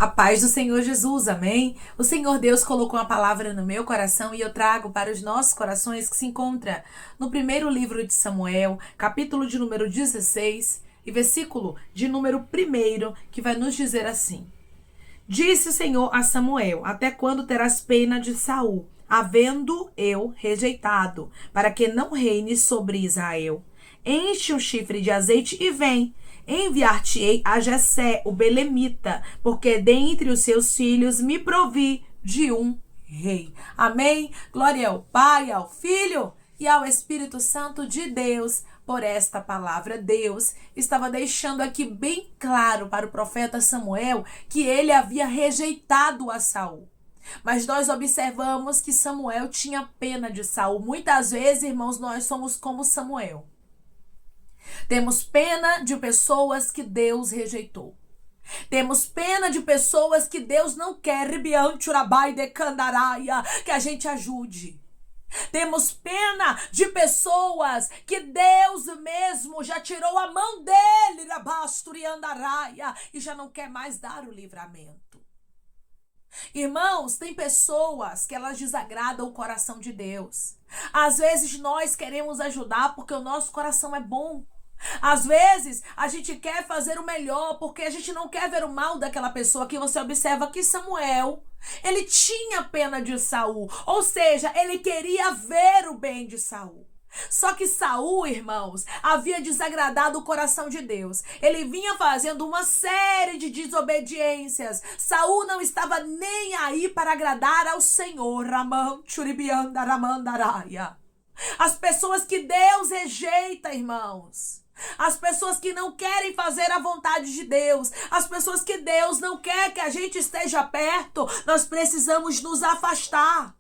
A paz do Senhor Jesus, amém? O Senhor Deus colocou uma palavra no meu coração e eu trago para os nossos corações que se encontra no primeiro livro de Samuel, capítulo de número 16 e versículo de número 1, que vai nos dizer assim: Disse o Senhor a Samuel: Até quando terás pena de Saul, havendo eu rejeitado, para que não reine sobre Israel? Enche o chifre de azeite e vem. Enviar-te-ei a Jessé, o belemita, porque dentre os seus filhos me provi de um rei. Amém? Glória ao Pai, ao Filho e ao Espírito Santo de Deus por esta palavra. Deus estava deixando aqui bem claro para o profeta Samuel que ele havia rejeitado a Saul. Mas nós observamos que Samuel tinha pena de Saul. Muitas vezes, irmãos, nós somos como Samuel. Temos pena de pessoas que Deus rejeitou. Temos pena de pessoas que Deus não quer, que a gente ajude. Temos pena de pessoas que Deus mesmo já tirou a mão dele, e já não quer mais dar o livramento. Irmãos, tem pessoas que elas desagradam o coração de Deus. Às vezes nós queremos ajudar porque o nosso coração é bom. Às vezes a gente quer fazer o melhor porque a gente não quer ver o mal daquela pessoa. Que você observa que Samuel, ele tinha pena de Saul, ou seja, ele queria ver o bem de Saul. Só que Saul, irmãos, havia desagradado o coração de Deus. Ele vinha fazendo uma série de desobediências. Saul não estava nem aí para agradar ao Senhor. As pessoas que Deus rejeita, irmãos. As pessoas que não querem fazer a vontade de Deus, as pessoas que Deus não quer que a gente esteja perto, nós precisamos nos afastar.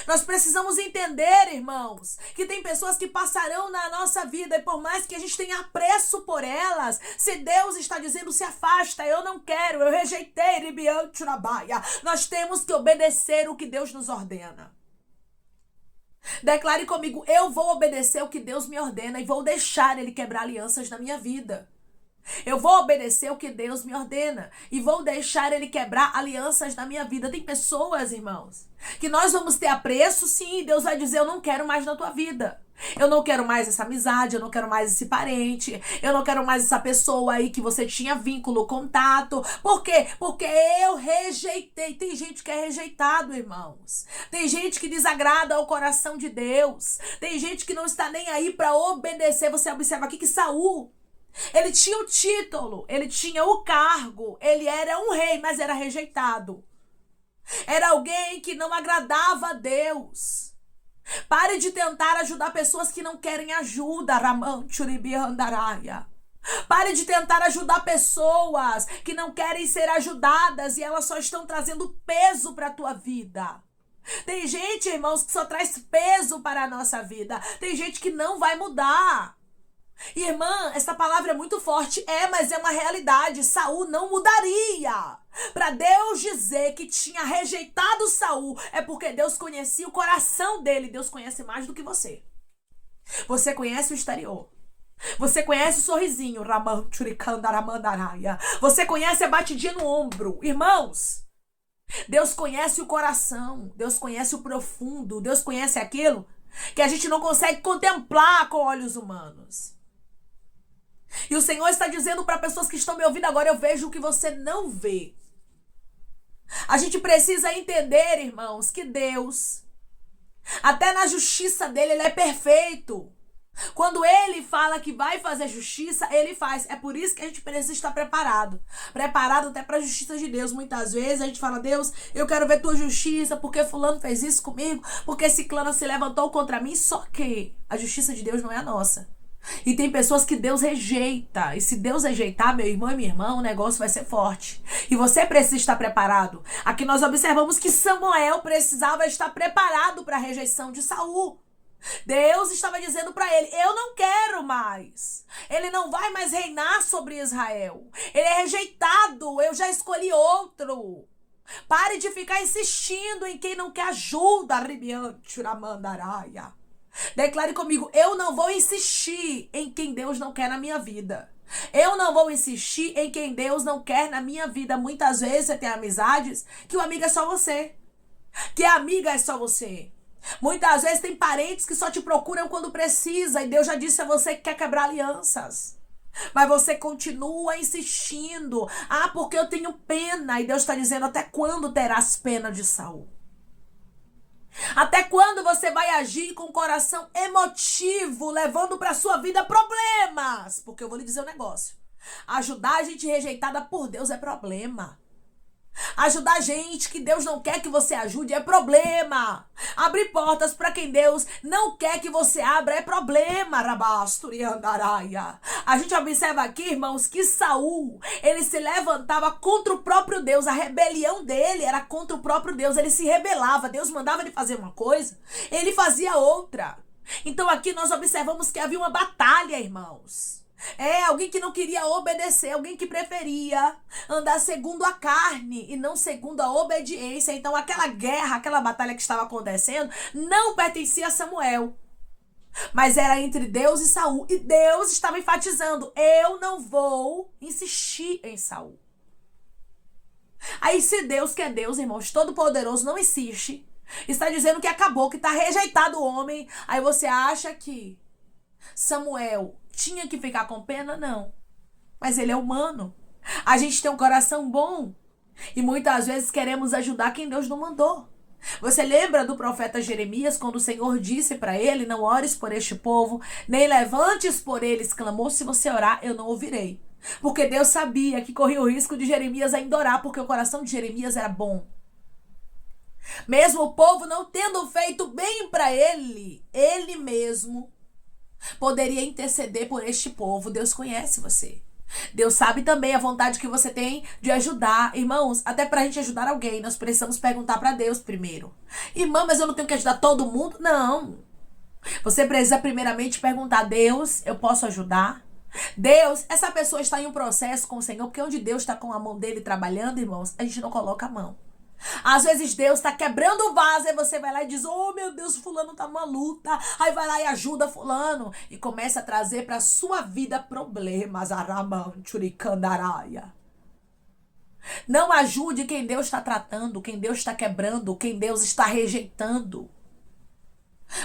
Nós precisamos entender, irmãos, que tem pessoas que passarão na nossa vida e por mais que a gente tenha apreço por elas, se Deus está dizendo se afasta, eu não quero, eu rejeitei, nós temos que obedecer o que Deus nos ordena. Declare comigo: eu vou obedecer o que Deus me ordena e vou deixar Ele quebrar alianças na minha vida. Eu vou obedecer o que Deus me ordena e vou deixar Ele quebrar alianças na minha vida. Tem pessoas, irmãos, que nós vamos ter apreço, sim. Deus vai dizer: eu não quero mais na tua vida. Eu não quero mais essa amizade, eu não quero mais esse parente, eu não quero mais essa pessoa aí que você tinha vínculo, contato. Por quê? Porque eu rejeitei. Tem gente que é rejeitado, irmãos. Tem gente que desagrada ao coração de Deus. Tem gente que não está nem aí para obedecer. Você observa aqui que Saul, ele tinha o título, ele tinha o cargo, ele era um rei, mas era rejeitado. Era alguém que não agradava a Deus. Pare de tentar ajudar pessoas que não querem ajuda. Pare de tentar ajudar pessoas que não querem ser ajudadas e elas só estão trazendo peso para a tua vida. Tem gente, irmãos, que só traz peso para a nossa vida. Tem gente que não vai mudar. Irmã, essa palavra é muito forte, mas é uma realidade. Saul não mudaria. Para Deus dizer que tinha rejeitado Saul, é porque Deus conhecia o coração dele. Deus conhece mais do que você. Você conhece o exterior. Você conhece o sorrisinho. Você conhece a batidinha no ombro. Irmãos, Deus conhece o coração. Deus conhece o profundo. Deus conhece aquilo que a gente não consegue contemplar com olhos humanos. E o Senhor está dizendo para pessoas que estão me ouvindo agora: eu vejo o que você não vê. A gente precisa entender, irmãos, que Deus, até na justiça dele, ele é perfeito. Quando ele fala que vai fazer justiça, ele faz. É por isso que a gente precisa estar preparado. Preparado até para a justiça de Deus. Muitas vezes a gente fala: Deus, eu quero ver tua justiça, porque fulano fez isso comigo, porque ciclano se levantou contra mim. Só que a justiça de Deus não é a nossa. E tem pessoas que Deus rejeita. E se Deus rejeitar, meu irmão e minha irmã, o negócio vai ser forte. E você precisa estar preparado. Aqui nós observamos que Samuel precisava estar preparado para a rejeição de Saul. Deus estava dizendo para ele: eu não quero mais. Ele não vai mais reinar sobre Israel. Ele é rejeitado. Eu já escolhi outro. Pare de ficar insistindo em quem não quer ajuda. Declare comigo, eu não vou insistir em quem Deus não quer na minha vida. Eu não vou insistir em quem Deus não quer na minha vida. Muitas vezes você tem amizades que o amigo é só você. Que a amiga é só você. Muitas vezes tem parentes que só te procuram quando precisa. E Deus já disse a você que quer quebrar alianças. Mas você continua insistindo. Ah, porque eu tenho pena. E Deus está dizendo, até quando terás pena de Saul? Até quando você vai agir com o coração emotivo, levando para sua vida problemas? Porque eu vou lhe dizer um negócio. Ajudar a gente rejeitada por Deus é problema. Ajudar gente que Deus não quer que você ajude é problema. Abrir portas para quem Deus não quer que você abra é problema. Rabasturiandaraia. A gente observa aqui, irmãos, que Saul, ele se levantava contra o próprio Deus. A rebelião dele era contra o próprio Deus. Ele se rebelava. Deus mandava ele fazer uma coisa, ele fazia outra. Então aqui nós observamos que havia uma batalha, irmãos. Alguém que não queria obedecer, alguém que preferia andar segundo a carne e não segundo a obediência. Então aquela guerra, aquela batalha que estava acontecendo não pertencia a Samuel, mas era entre Deus e Saul. E Deus estava enfatizando, eu não vou insistir em Saul. Aí se Deus, que é Deus, irmãos, todo-poderoso, não insiste, está dizendo que acabou, que está rejeitado o homem, aí você acha que Samuel tinha que ficar com pena? Não. Mas ele é humano. A gente tem um coração bom. E muitas vezes queremos ajudar quem Deus não mandou. Você lembra do profeta Jeremias, quando o Senhor disse para ele, não ores por este povo, nem levantes por eles clamor, se você orar, eu não ouvirei. Porque Deus sabia que corria o risco de Jeremias ainda orar, porque o coração de Jeremias era bom. Mesmo o povo não tendo feito bem para ele, ele mesmo poderia interceder por este povo. Deus conhece você. Deus sabe também a vontade que você tem de ajudar. Irmãos, até pra gente ajudar alguém, nós precisamos perguntar pra Deus primeiro. Irmã, mas eu não tenho que ajudar todo mundo? Não. Você precisa primeiramente perguntar, Deus, eu posso ajudar? Deus, essa pessoa está em um processo com o Senhor, porque onde Deus está com a mão dele trabalhando, irmãos, a gente não coloca a mão. Às vezes Deus está quebrando o vaso e você vai lá e diz, oh meu Deus, fulano tá numa luta. Aí vai lá e ajuda fulano e começa a trazer para sua vida problemas. Aramanturicandaraya. Não ajude quem Deus está tratando, quem Deus está quebrando, quem Deus está rejeitando.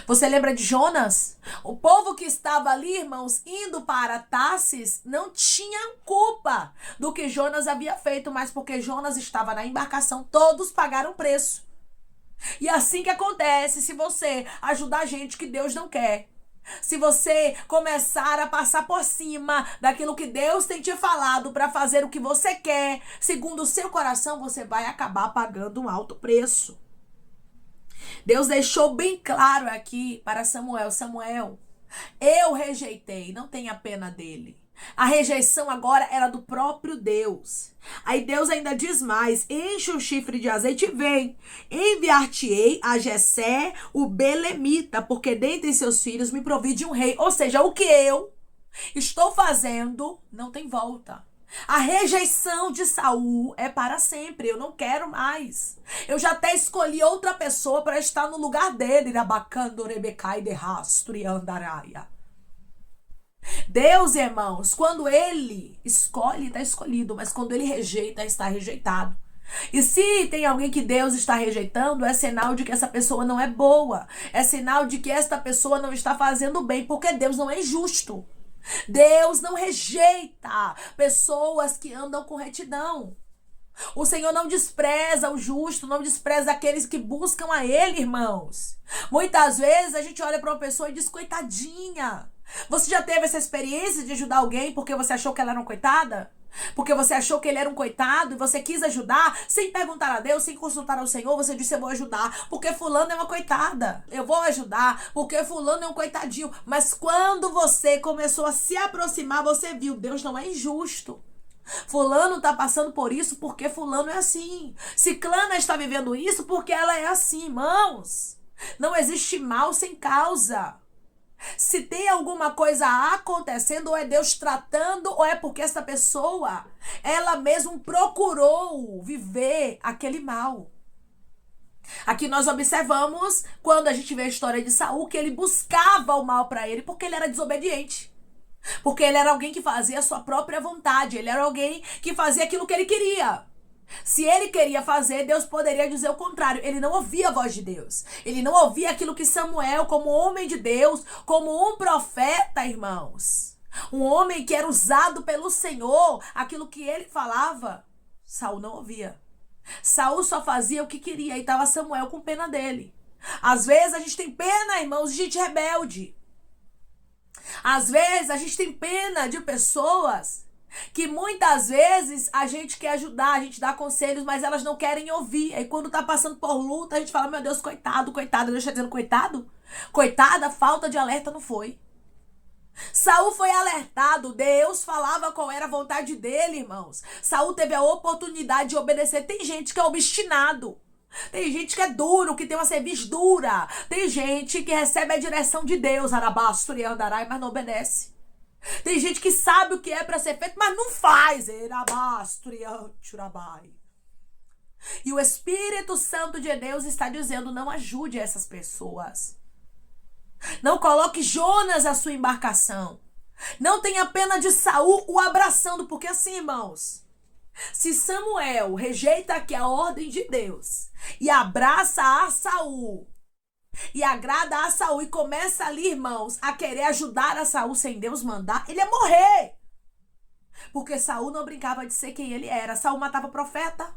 Você lembra de Jonas? O povo que estava ali, irmãos, indo para Tarsis, não tinha culpa do que Jonas havia feito, mas porque Jonas estava na embarcação, todos pagaram preço. E assim que acontece, se você ajudar gente que Deus não quer, se você começar a passar por cima daquilo que Deus tem te falado para fazer o que você quer, segundo o seu coração, você vai acabar pagando um alto preço. Deus deixou bem claro aqui para Samuel, Samuel, eu rejeitei, não tenha pena dele. A rejeição agora era do próprio Deus. Aí Deus ainda diz mais, enche o chifre de azeite e vem, enviar-te-ei a Jessé, o belemita, porque dentre seus filhos me provide um rei. Ou seja, o que eu estou fazendo não tem volta. A rejeição de Saul é para sempre. Eu não quero mais. Eu já até escolhi outra pessoa para estar no lugar dele. Deus, irmãos, quando ele escolhe, está escolhido. Mas quando ele rejeita, está rejeitado. E se tem alguém que Deus está rejeitando, é sinal de que essa pessoa não é boa. É sinal de que esta pessoa não está fazendo bem, porque Deus não é injusto. Deus não rejeita pessoas que andam com retidão. O Senhor não despreza o justo, não despreza aqueles que buscam a Ele, irmãos. Muitas vezes a gente olha para uma pessoa e diz, coitadinha. Você já teve essa experiência de ajudar alguém porque você achou que ela era uma coitada? Porque você achou que ele era um coitado e você quis ajudar sem perguntar a Deus, sem consultar ao Senhor, você disse, eu vou ajudar porque fulano é uma coitada. Eu vou ajudar porque fulano é um coitadinho. Mas quando você começou a se aproximar, você viu, Deus não é injusto. Fulano está passando por isso porque fulano é assim. Ciclana está vivendo isso porque ela é assim, irmãos. Não existe mal sem causa. Se tem alguma coisa acontecendo, ou é Deus tratando, ou é porque essa pessoa, ela mesma procurou viver aquele mal. Aqui nós observamos, quando a gente vê a história de Saul, que ele buscava o mal para ele porque ele era desobediente. Porque ele era alguém que fazia a sua própria vontade. Ele era alguém que fazia aquilo que ele queria. Se ele queria fazer, Deus poderia dizer o contrário. Ele não ouvia a voz de Deus. Ele não ouvia aquilo que Samuel, como homem de Deus, como um profeta, irmãos. Um homem que era usado pelo Senhor, aquilo que ele falava, Saul não ouvia. Saul só fazia o que queria e estava Samuel com pena dele. Às vezes a gente tem pena, irmãos, de gente rebelde. Às vezes a gente tem pena de pessoas que muitas vezes a gente quer ajudar, a gente dá conselhos, mas elas não querem ouvir. Aí quando tá passando por luta, a gente fala, meu Deus, coitado, coitada. Deus tá dizendo coitado? Coitada, falta de alerta não foi. Saul foi alertado, Deus falava qual era a vontade dele, irmãos. Saul teve a oportunidade de obedecer. Tem gente que é obstinado. Tem gente que é duro, que tem uma cerviz dura. Tem gente que recebe a direção de Deus, arabastro e andarai, mas não obedece. Tem gente que sabe o que é para ser feito, mas não faz. E o Espírito Santo de Deus está dizendo, não ajude essas pessoas. Não coloque Jonas à sua embarcação. Não tenha pena de Saul o abraçando, porque assim, irmãos, se Samuel rejeita aqui a ordem de Deus e abraça a Saul e agrada a Saul e começa ali, irmãos, a querer ajudar a Saul sem Deus mandar, ele ia morrer. Porque Saul não brincava de ser quem ele era. Saul matava profeta.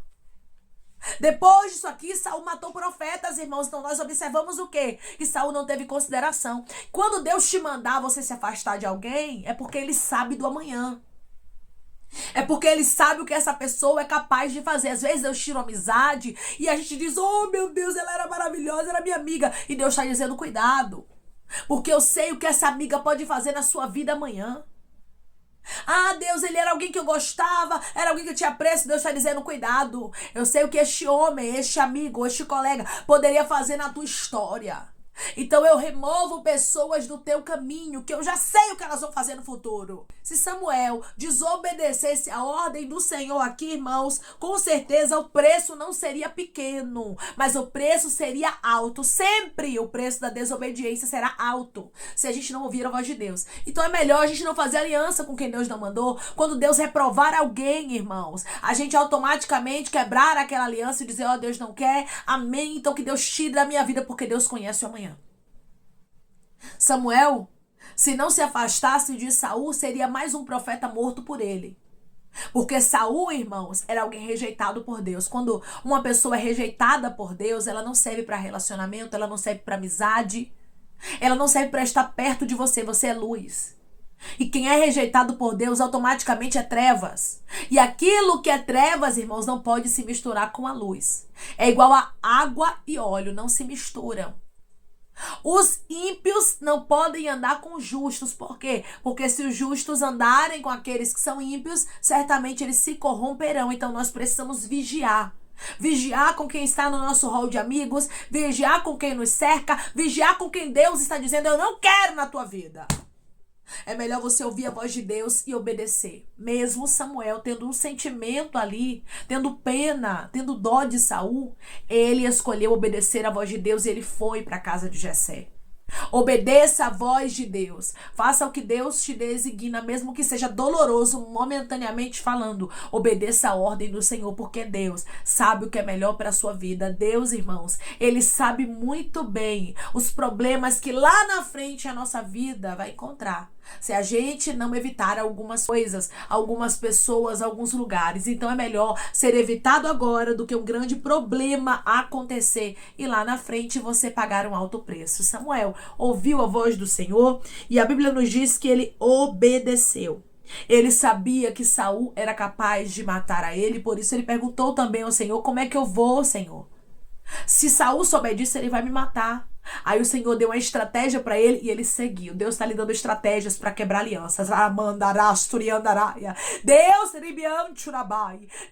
Depois disso aqui, Saul matou profetas, irmãos. Então nós observamos o quê? Que Saul não teve consideração. Quando Deus te mandar você se afastar de alguém, é porque ele sabe do amanhã. É porque ele sabe o que essa pessoa é capaz de fazer. Às vezes Deus tira uma amizade e a gente diz, oh meu Deus, ela era maravilhosa, era minha amiga. E Deus está dizendo, cuidado. Porque eu sei o que essa amiga pode fazer na sua vida amanhã. Ah, Deus, ele era alguém que eu gostava, era alguém que eu tinha apreço. Deus está dizendo, cuidado. Eu sei o que este homem, este amigo, este colega poderia fazer na tua história. Então eu removo pessoas do teu caminho, que eu já sei o que elas vão fazer no futuro. Se Samuel desobedecesse a ordem do Senhor aqui, irmãos, com certeza o preço não seria pequeno, mas o preço seria alto. Sempre o preço da desobediência será alto, se a gente não ouvir a voz de Deus. Então é melhor a gente não fazer aliança com quem Deus não mandou. Quando Deus reprovar alguém, irmãos, a gente automaticamente quebrar aquela aliança e dizer, ó, Deus não quer, amém, então que Deus tire da minha vida, porque Deus conhece o amanhã. Samuel, se não se afastasse de Saul, seria mais um profeta morto por ele. Porque Saul, irmãos, era alguém rejeitado por Deus. Quando uma pessoa é rejeitada por Deus, ela não serve para relacionamento, ela não serve para amizade, ela não serve para estar perto de você. Você é luz. E quem é rejeitado por Deus automaticamente é trevas. E aquilo que é trevas, irmãos, não pode se misturar com a luz. É igual a água e óleo, não se misturam. Os ímpios não podem andar com os justos. Por quê? Porque se os justos andarem com aqueles que são ímpios, certamente eles se corromperão. Então nós precisamos vigiar. Vigiar com quem está no nosso hall de amigos, vigiar com quem nos cerca, vigiar com quem Deus está dizendo, eu não quero na tua vida. É melhor você ouvir a voz de Deus e obedecer. Mesmo Samuel tendo um sentimento ali, tendo pena, tendo dó de Saul, ele escolheu obedecer a voz de Deus e ele foi para a casa de Jessé. Obedeça a voz de Deus. Faça o que Deus te designa, mesmo que seja doloroso, momentaneamente falando. Obedeça a ordem do Senhor, porque Deus sabe o que é melhor para a sua vida. Deus, irmãos, Ele sabe muito bem os problemas que lá na frente a nossa vida vai encontrar, se a gente não evitar algumas coisas, algumas pessoas, alguns lugares. Então é melhor ser evitado agora do que um grande problema acontecer e lá na frente você pagar um alto preço. Samuel ouviu a voz do Senhor e a Bíblia nos diz que ele obedeceu. Ele sabia que Saul era capaz de matar a ele, por isso ele perguntou também ao Senhor, como é que eu vou, Senhor? Se Saul souber disso, ele vai me matar. Aí o Senhor deu uma estratégia para ele e ele seguiu. Deus está lhe dando estratégias para quebrar alianças.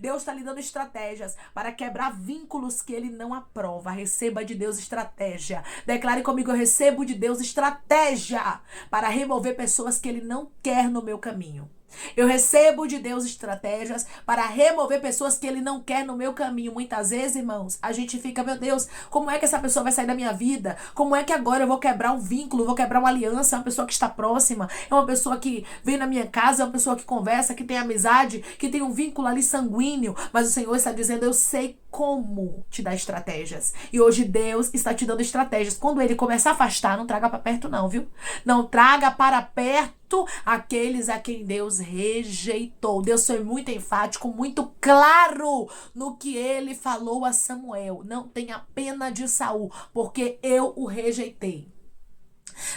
Deus está lhe dando estratégias para quebrar vínculos que ele não aprova. Receba de Deus estratégia. Declare comigo, eu recebo de Deus estratégia para remover pessoas que ele não quer no meu caminho. Eu recebo de Deus estratégias para remover pessoas que Ele não quer no meu caminho. Muitas vezes, irmãos, a gente fica, meu Deus, como é que essa pessoa vai sair da minha vida? Como é que agora eu vou quebrar um vínculo, vou quebrar uma aliança? É uma pessoa que está próxima, é uma pessoa que vem na minha casa, é uma pessoa que conversa, que tem amizade, que tem um vínculo ali sanguíneo. Mas o Senhor está dizendo, eu sei como te dar estratégias. E hoje Deus está te dando estratégias. Quando Ele começar a afastar, não traga para perto não, viu? Não traga para perto aqueles a quem Deus rejeitou. Deus foi muito enfático, muito claro no que Ele falou a Samuel. Não tenha pena de Saul, porque eu o rejeitei.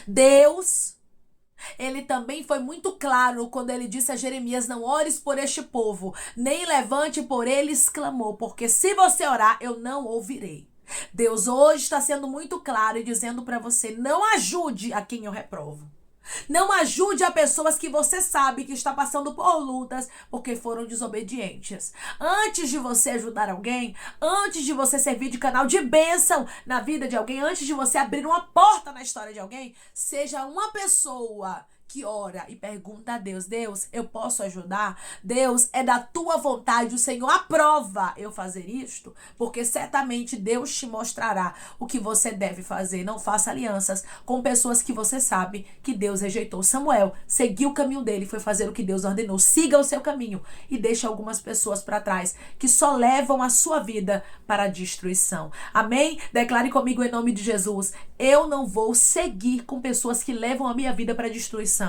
Deus, Ele também foi muito claro quando Ele disse a Jeremias, não ores por este povo, nem levante por eles clamor, porque se você orar, eu não ouvirei. Deus hoje está sendo muito claro e dizendo para você, não ajude a quem eu reprovo. Não ajude a pessoas que você sabe que está passando por lutas porque foram desobedientes. Antes de você ajudar alguém, antes de você servir de canal de bênção na vida de alguém, antes de você abrir uma porta na história de alguém, seja uma pessoa que ora e pergunta a Deus, Deus, eu posso ajudar? Deus, é da tua vontade, o Senhor aprova eu fazer isto? Porque certamente Deus te mostrará o que você deve fazer. Não faça alianças com pessoas que você sabe que Deus rejeitou. Samuel seguiu o caminho dele, foi fazer o que Deus ordenou. Siga o seu caminho e deixe algumas pessoas para trás que só levam a sua vida para a destruição. Amém? Declare comigo em nome de Jesus, eu não vou seguir com pessoas que levam a minha vida para a destruição.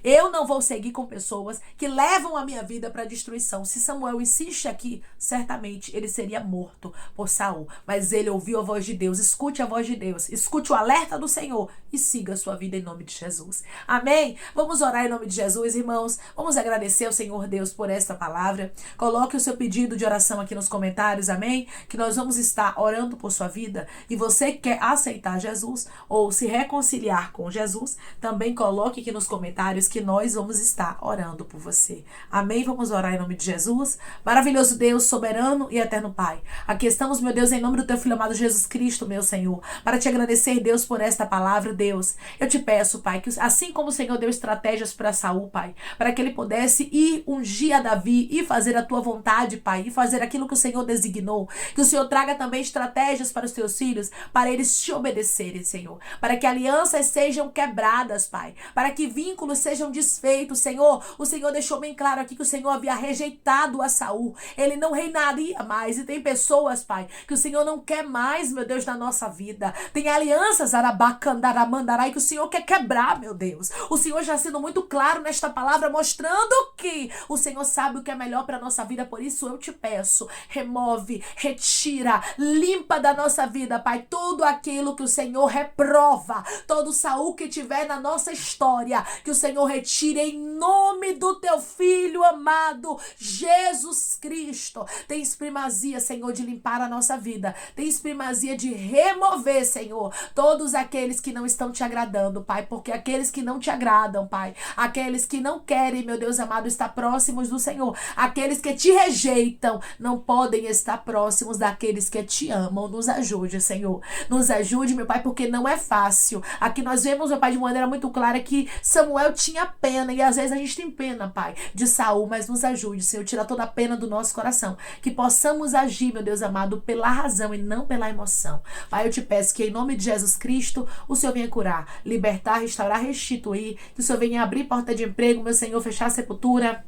Eu não vou seguir com pessoas que levam a minha vida para a destruição. Se Samuel insiste aqui, certamente ele seria morto por Saul. Mas ele ouviu a voz de Deus. Escute a voz de Deus. Escute o alerta do Senhor e siga a sua vida em nome de Jesus. Amém? Vamos orar em nome de Jesus, irmãos. Vamos agradecer ao Senhor Deus por esta palavra. Coloque o seu pedido de oração aqui nos comentários. Amém? Que nós vamos estar orando por sua vida. E você quer aceitar Jesus ou se reconciliar com Jesus, também coloque aqui nos comentários que nós vamos estar orando por você. Amém? Vamos orar em nome de Jesus. Maravilhoso Deus, soberano e eterno Pai. Aqui estamos, meu Deus, em nome do teu Filho amado Jesus Cristo, meu Senhor, para te agradecer, Deus, por esta palavra, Deus. Eu te peço, Pai, que assim como o Senhor deu estratégias para Saul, Pai, para que ele pudesse ir ungir a Davi e fazer a tua vontade, Pai, e fazer aquilo que o Senhor designou, que o Senhor traga também estratégias para os teus filhos, para eles te obedecerem, Senhor, para que alianças sejam quebradas, Pai, para que vínculos sejam desfeitos, Senhor. O Senhor deixou bem claro aqui que o Senhor havia rejeitado a Saul. Ele não reinaria mais. E tem pessoas, Pai, que o Senhor não quer mais, meu Deus, na nossa vida. Tem alianças, arabacandaramandarai, que o Senhor quer quebrar, meu Deus. O Senhor já sendo muito claro nesta palavra, mostrando que o Senhor sabe o que é melhor para a nossa vida. Por isso eu te peço, remove, retira, limpa da nossa vida, Pai, tudo aquilo que o Senhor reprova, todo Saul que tiver na nossa história, que o Senhor retire em nome do teu Filho amado, Jesus Cristo. Tens primazia, Senhor, de limpar a nossa vida. Tens primazia de remover, Senhor, todos aqueles que não estão te agradando, Pai, porque aqueles que não te agradam, Pai, aqueles que não querem, meu Deus amado, estar próximos do Senhor, aqueles que te rejeitam, não podem estar próximos daqueles que te amam. Nos ajude, Senhor. Nos ajude, meu Pai, porque não é fácil. Aqui nós vemos, meu Pai, de maneira muito clara que Samuel tinha pena, e às vezes a gente tem pena, Pai, de Saul, mas nos ajude, Senhor, tira toda a pena do nosso coração, que possamos agir, meu Deus amado, pela razão e não pela emoção. Pai, eu te peço que em nome de Jesus Cristo, o Senhor venha curar, libertar, restaurar, restituir, que o Senhor venha abrir porta de emprego, meu Senhor, fechar a sepultura,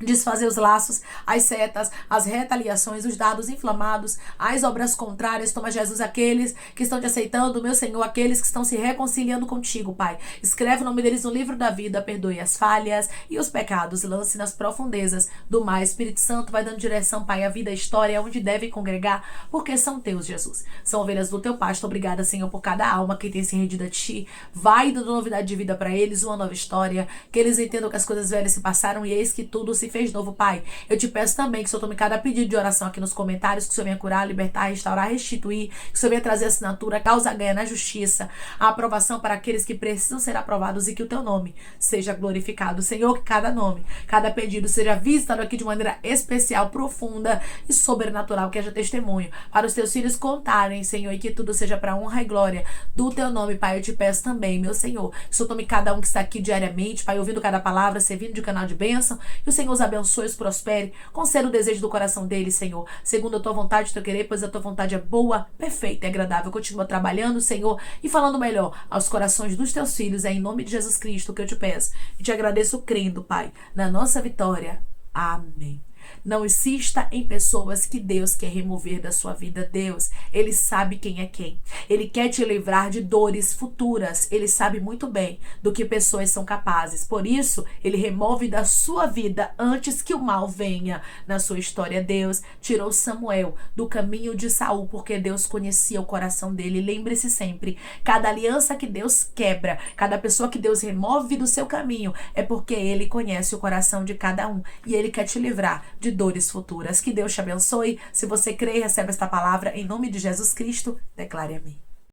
desfazer os laços, as setas, as retaliações, os dados inflamados, as obras contrárias. Toma, Jesus, aqueles que estão te aceitando, meu Senhor, aqueles que estão se reconciliando contigo, Pai. Escreve o nome deles no livro da vida, perdoe as falhas e os pecados, lance nas profundezas do mar. Espírito Santo vai dando direção, Pai, a vida, a história, onde devem congregar, porque são teus, Jesus. São ovelhas do teu pasto. Obrigada, Senhor, por cada alma que tem se rendido a ti. Vai dando novidade de vida para eles, uma nova história, que eles entendam que as coisas velhas se passaram e eis que tudo se fez novo, Pai. Eu te peço também que o Senhor tome cada pedido de oração aqui nos comentários, que o Senhor venha curar, libertar, restaurar, restituir, que o Senhor venha trazer assinatura, causa ganha na justiça, a aprovação para aqueles que precisam ser aprovados e que o teu nome seja glorificado. Senhor, que cada nome, cada pedido seja visitado aqui de maneira especial, profunda e sobrenatural, que haja testemunho para os teus filhos contarem, Senhor, e que tudo seja para honra e glória do teu nome, Pai. Eu te peço também, meu Senhor, que o Senhor tome cada um que está aqui diariamente, Pai, ouvindo cada palavra, servindo de canal de bênção, que o Senhor os abençoe, os prospere, conceda o desejo do coração deles, Senhor, segundo a tua vontade, o teu querer, pois a tua vontade é boa, perfeita e agradável. Continua trabalhando, Senhor, e falando melhor aos corações dos teus filhos. É em nome de Jesus Cristo que eu te peço e te agradeço crendo, Pai, na nossa vitória. Amém. Não insista em pessoas que Deus quer remover da sua vida. Deus, Ele sabe quem é quem. Ele quer te livrar de dores futuras. Ele sabe muito bem do que pessoas são capazes. Por isso, Ele remove da sua vida antes que o mal venha na sua história. Deus tirou Samuel do caminho de Saul, porque Deus conhecia o coração dele. Lembre-se sempre, cada aliança que Deus quebra, cada pessoa que Deus remove do seu caminho, é porque Ele conhece o coração de cada um e Ele quer te livrar de dores futuras. Que Deus te abençoe. Se você crê e recebe esta palavra, em nome de Jesus Cristo, declare amém.